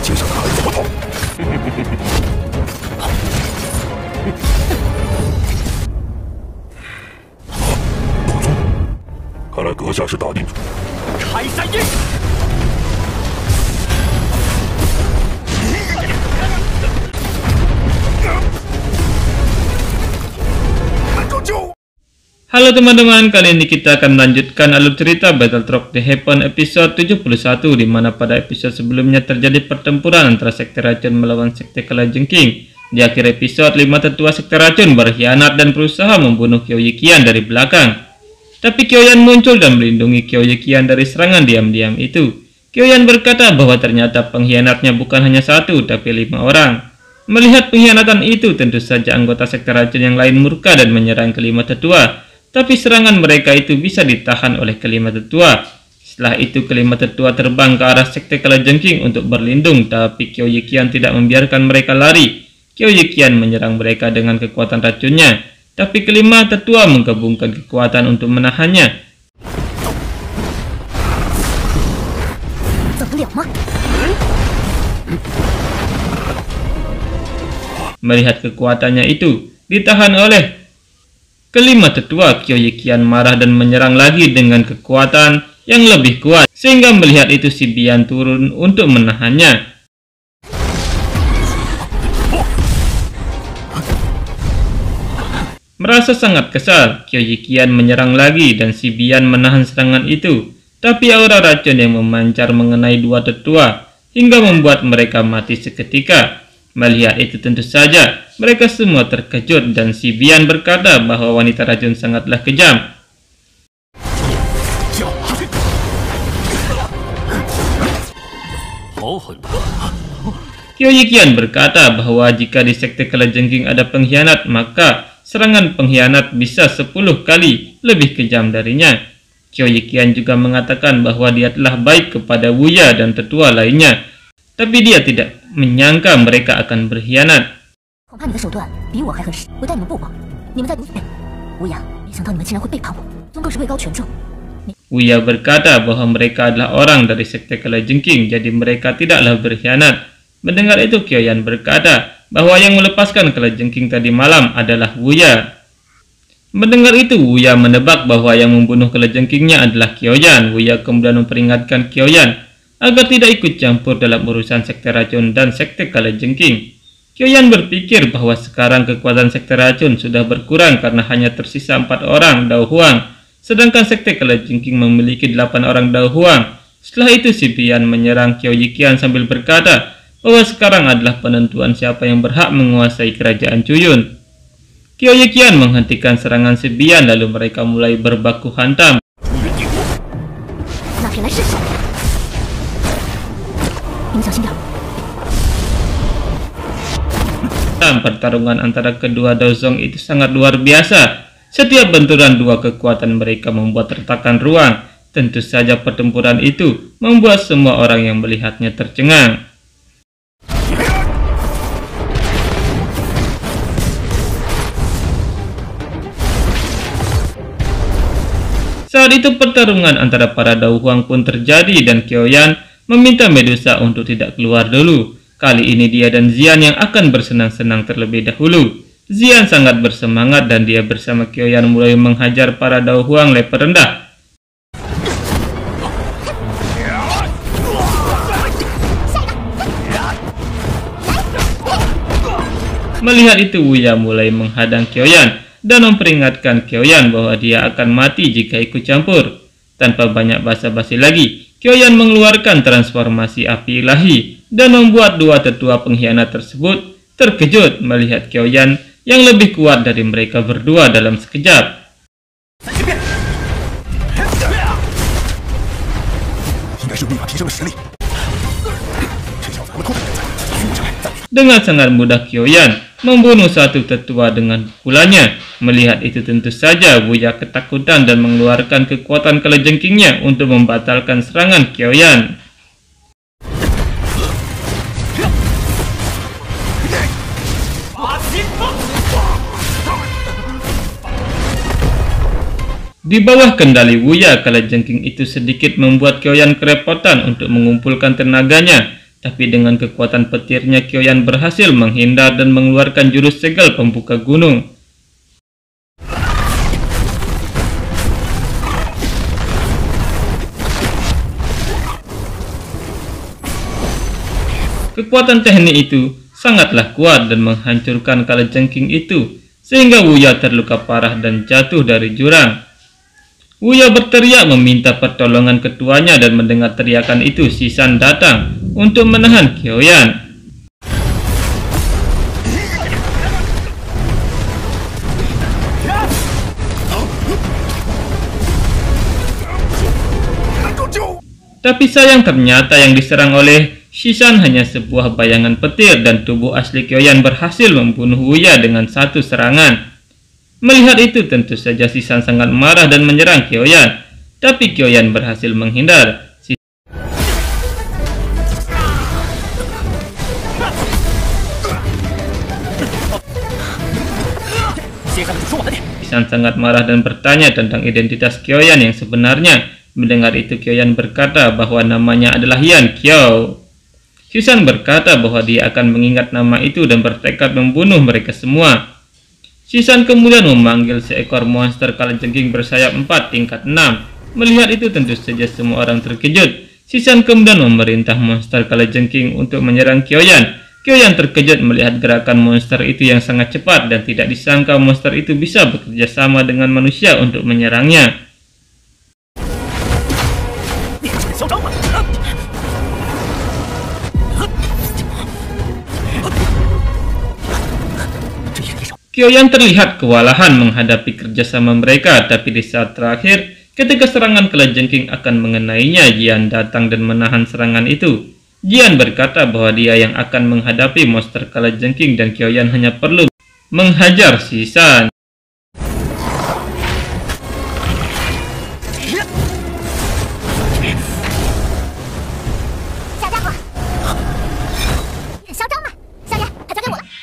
接下来还怎么跑？不错，看来阁下是打定主意。开山印。 Halo teman-teman, kali ini kita akan melanjutkan alur cerita Battletrog The Haven episode 71, di mana pada episode sebelumnya terjadi pertempuran antara Sekte Racun melawan Sekte Kalajengking. Di akhir episode, 5 tetua Sekte Racun berkhianat dan berusaha membunuh Kyoyikian dari belakang. Tapi Kyoyan muncul dan melindungi Kyoyikian dari serangan diam-diam itu. Kyoyan berkata bahwa ternyata pengkhianatnya bukan hanya satu, tapi 5 orang. Melihat pengkhianatan itu, tentu saja anggota Sekte Racun yang lain murka dan menyerang kelima tetua. Tapi serangan mereka itu bisa ditahan oleh kelima tetua. Setelah itu kelima tetua terbang ke arah Sekte Kalajengking untuk berlindung, tapi Kyoyikian tidak membiarkan mereka lari. Kyoyikian menyerang mereka dengan kekuatan racunnya, tapi kelima tetua menggabungkan kekuatan untuk menahannya. Melihat kekuatannya itu ditahan oleh kelima tetua, Kyoyikian marah dan menyerang lagi dengan kekuatan yang lebih kuat, sehingga melihat itu si Bian turun untuk menahannya. Merasa sangat kesal, Kyoyikian menyerang lagi dan si Bian menahan serangan itu, tapi aura racun yang memancar mengenai dua tetua hingga membuat mereka mati seketika. Melihat itu tentu saja mereka semua terkejut dan si Bian berkata bahwa wanita racun sangatlah kejam. Kyoyikian berkata bahwa jika di Sekte Kalajengking ada pengkhianat, maka serangan pengkhianat bisa 10 kali lebih kejam darinya. Kyoyikian juga mengatakan bahwa dia telah baik kepada Wuya dan tetua lainnya, tapi dia tidak menyangka mereka akan berkhianat. Wuya berkata bahwa mereka adalah orang dari Sekte Kalajengking, jadi mereka tidaklah berkhianat. Mendengar itu, Kyoyan berkata bahwa yang melepaskan Kalajengking tadi malam adalah Wuya. Mendengar itu, Wuya menebak bahwa yang membunuh Kalajengkingnya adalah Kyoyan. Wuya kemudian memperingatkan Kyoyan agar tidak ikut campur dalam urusan Sekte Racun dan Sekte Kalajengking. Kyoyan berpikir bahwa sekarang kekuatan Sekte Racun sudah berkurang karena hanya tersisa 4 orang Dao Huang, sedangkan Sekte Kalajengking memiliki 8 orang Dao Huang. Setelah itu si Bian menyerang Kyoyikian sambil berkata bahwa sekarang adalah penentuan siapa yang berhak menguasai kerajaan Cuyun. Kyoyikian menghentikan serangan si Bian, lalu mereka mulai berbaku hantam. Pertarungan antara kedua Daozong itu sangat luar biasa. Setiap benturan dua kekuatan mereka membuat retakan ruang. Tentu saja pertempuran itu membuat semua orang yang melihatnya tercengang. Saat itu pertarungan antara para Dao Huang pun terjadi dan Kyoyan meminta Medusa untuk tidak keluar dulu. Kali ini dia dan Xian yang akan bersenang-senang terlebih dahulu. Xian sangat bersemangat dan dia bersama Kyoyan mulai menghajar para Dao Huang level rendah. Melihat itu, Wuya mulai menghadang Kyoyan dan memperingatkan Kyoyan bahwa dia akan mati jika ikut campur. Tanpa banyak basa-basi lagi, Kyoyan mengeluarkan transformasi api ilahi dan membuat dua tetua pengkhianat tersebut terkejut melihat Kyoyan yang lebih kuat dari mereka berdua dalam sekejap. Dengan sangat mudah Kyoyan membunuh satu tetua dengan pukulannya. Melihat itu tentu saja Wuya ketakutan dan mengeluarkan kekuatan Kalajengkingnya untuk membatalkan serangan Kyoyan. Di bawah kendali Wuya, Kalajengking itu sedikit membuat Kyoyan kerepotan untuk mengumpulkan tenaganya. Tapi dengan kekuatan petirnya, Kyoyan berhasil menghindar dan mengeluarkan jurus segel pembuka gunung. Kekuatan teknik itu sangatlah kuat dan menghancurkan kalajengking itu, sehingga Wuya terluka parah dan jatuh dari jurang. Wuya berteriak meminta pertolongan ketuanya, dan mendengar teriakan itu, Shisan datang untuk menahan Kyoyan. Tapi sayang, ternyata yang diserang oleh Shisan hanya sebuah bayangan petir, dan tubuh asli Kyoyan berhasil membunuh Wuya dengan satu serangan. Melihat itu, tentu saja Shisan sangat marah dan menyerang Kyoyan, tapi Kyoyan berhasil menghindar. Shisan sangat marah dan bertanya tentang identitas Kyoyan yang sebenarnya. Mendengar itu, Kyoyan berkata bahwa namanya adalah Yan Kyo. Shisan berkata bahwa dia akan mengingat nama itu dan bertekad membunuh mereka semua. Shisan kemudian memanggil seekor monster kalajengking bersayap 4 tingkat 6. Melihat itu, tentu saja semua orang terkejut. Shisan kemudian memerintah monster kalajengking untuk menyerang Kyoyan. Kyoyan terkejut melihat gerakan monster itu yang sangat cepat, dan tidak disangka monster itu bisa bekerja sama dengan manusia untuk menyerangnya. Kyoyan terlihat kewalahan menghadapi kerjasama mereka, tapi di saat terakhir, ketika serangan kalajengking akan mengenainya, Jian datang dan menahan serangan itu. Jian berkata bahwa dia yang akan menghadapi monster kalajengking, dan Kyoyan hanya perlu menghajar Shisan.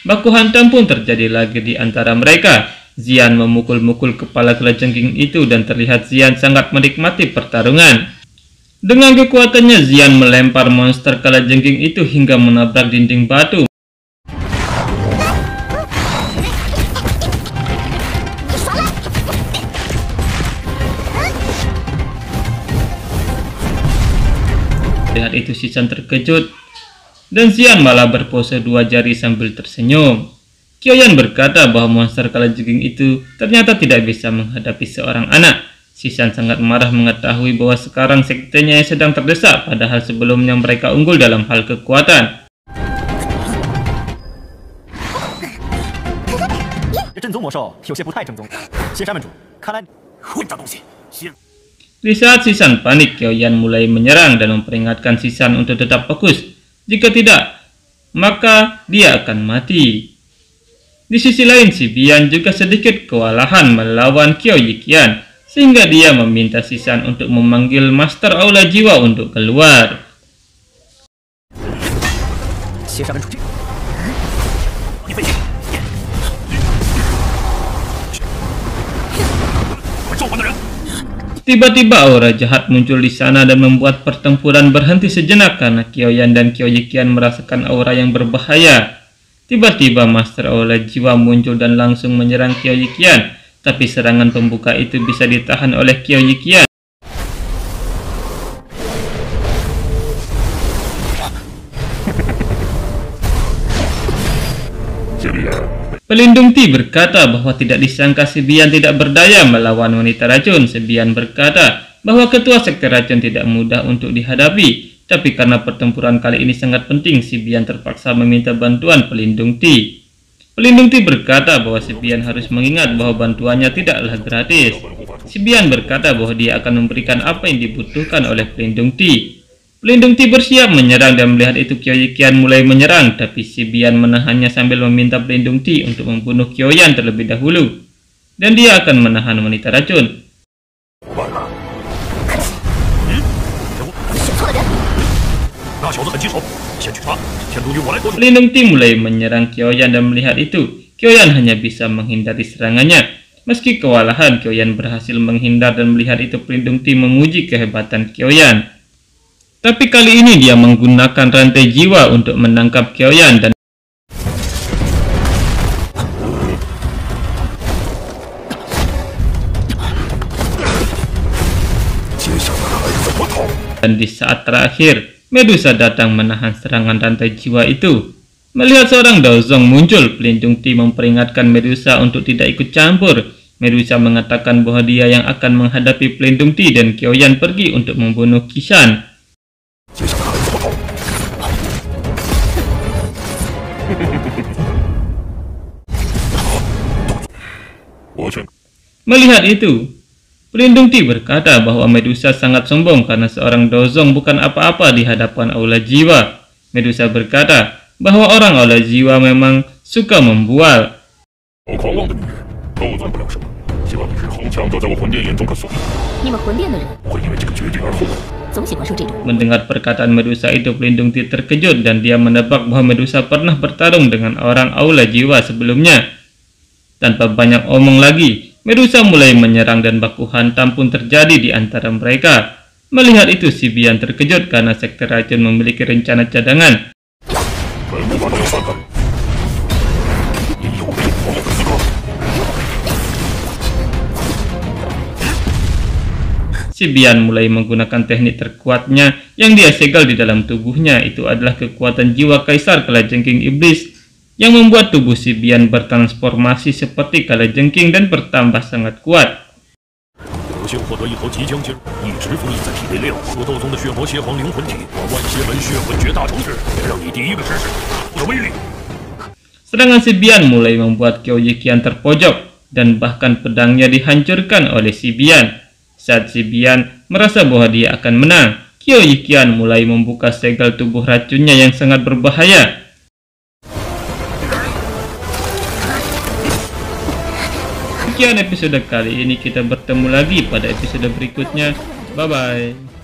Baku hantam pun terjadi lagi di antara mereka. Xian memukul-mukul kepala kalajengking itu, dan terlihat Xian sangat menikmati pertarungan. Dengan kekuatannya, Xian melempar monster kalajengking itu hingga menabrak dinding batu. Lihat itu, Shisan terkejut, dan Xian malah berpose 2 jari sambil tersenyum. Kyoyan berkata bahwa monster kalajengking itu ternyata tidak bisa menghadapi seorang anak. Shisan sangat marah mengetahui bahwa sekarang sektenya sedang terdesak, padahal sebelumnya mereka unggul dalam hal kekuatan. Di saat Shisan panik, Kyoyan mulai menyerang dan memperingatkan Shisan untuk tetap fokus. Jika tidak, maka dia akan mati. Di sisi lain, si Bian juga sedikit kewalahan melawan Kyo Yikian, sehingga dia meminta Shisan untuk memanggil Master Aula Jiwa untuk keluar. Tiba-tiba aura jahat muncul di sana dan membuat pertempuran berhenti sejenak karena Kyoyan dan Kyo Yikian merasakan aura yang berbahaya. Tiba-tiba Master Aula Jiwa muncul dan langsung menyerang Kyo Yikian, tapi serangan pembuka itu bisa ditahan oleh Kyo Yikian. Pelindung Ti berkata bahwa tidak disangka si Bian tidak berdaya melawan wanita racun. Si Bian berkata bahwa ketua sekte racun tidak mudah untuk dihadapi, tapi karena pertempuran kali ini sangat penting, si Bian terpaksa meminta bantuan Pelindung Ti. Pelindung Ti berkata bahwa si Bian harus mengingat bahwa bantuannya tidaklah gratis. Si Bian berkata bahwa dia akan memberikan apa yang dibutuhkan oleh Pelindung Ti. Pelindung Ti bersiap menyerang, dan melihat itu Kyo Yikian mulai menyerang, tapi si Bian menahannya sambil meminta Pelindung Ti untuk membunuh Kyoyan terlebih dahulu, dan dia akan menahan wanita racun. Pelindung Ti mulai menyerang Kyoyan, dan melihat itu Kyoyan hanya bisa menghindari serangannya. Meski kewalahan, Kyoyan berhasil menghindar, dan melihat itu Pelindung Ti menguji kehebatan Kyoyan. Tapi kali ini dia menggunakan rantai jiwa untuk menangkap Qiaoyan dan di saat terakhir, Medusa datang menahan serangan rantai jiwa itu. Melihat seorang Daozong muncul, pelindung Ti memperingatkan Medusa untuk tidak ikut campur. Medusa mengatakan bahwa dia yang akan menghadapi pelindung Ti dan Qiaoyan pergi untuk membunuh Qishan. Melihat itu, pelindung Ti berkata bahwa Medusa sangat sombong karena seorang Daozong bukan apa-apa di hadapan Aula Jiwa. Medusa berkata bahwa orang Aula Jiwa memang suka membual. Mendengar perkataan Medusa itu, pelindung Ti terkejut dan dia menebak bahwa Medusa pernah bertarung dengan orang Aula Jiwa sebelumnya. Tanpa banyak omong lagi, Medusa mulai menyerang dan baku hantam pun terjadi di antara mereka. Melihat itu, si Bian terkejut karena sekte racun memiliki rencana cadangan. Si Bian mulai menggunakan teknik terkuatnya yang dia segel di dalam tubuhnya. Itu adalah kekuatan jiwa Kaisar Kalajengking Iblis yang membuat tubuh si Bian bertransformasi seperti kalajengking dan bertambah sangat kuat. Serangan si Bian mulai membuat Qiao Yiqian terpojok dan bahkan pedangnya dihancurkan oleh si Bian. Saat si Bian merasa bahwa dia akan menang, Qiao Yiqian mulai membuka segel tubuh racunnya yang sangat berbahaya. Sekian episode kali ini, kita bertemu lagi pada episode berikutnya. Bye bye.